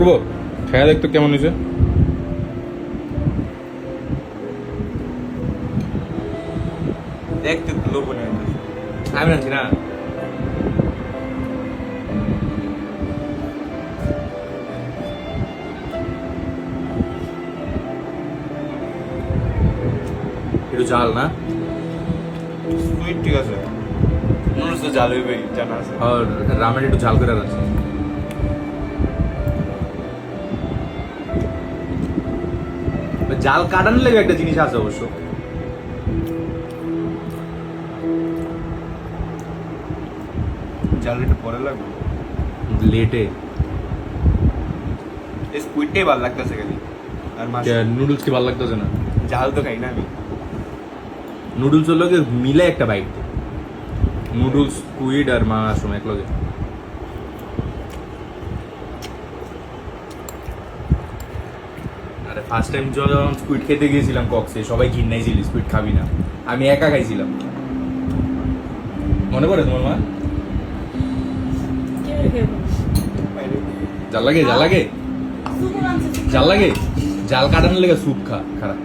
করবো, খেয়া দেখতো কেমন হয়েছে। দেখতে তো লোভনীয় হইতেছে। আমি আছি না একটু ঝাল না, সুইট ঠিক আছে, নুডলস তো জাল হইবেই জানা আছে। আর রামের একটু ঝাল করে রাখছি। জাল কাটানোর লেগে একটা জিনিস আছে অবশ্য, জাল একটু পরে লাগবে, লেটে। এই স্কুইডটাই ভালো লাগতেছে খালি। আর মাছ নুডলস কি ভালো লাগতেছে না? জাল তো খাই না আমি। নুডলস এর লগে মিলে একটা বাইট, নুডলস স্কুইড আর মাশরুম এক লগে। আরে ফার্স্ট টাইম যখন স্কুইড খেতে গিয়েছিলাম কক্সে, সবাই ঘিন্নাইছিল স্কুইড খাবি না, আমি একা খাইছিলাম। মনে পড়ে তোমার মা? জাল লাগে, জাল লাগে, জাল লাগে, জাল কাটানোর লেগে স্যুপ খা খারাপ।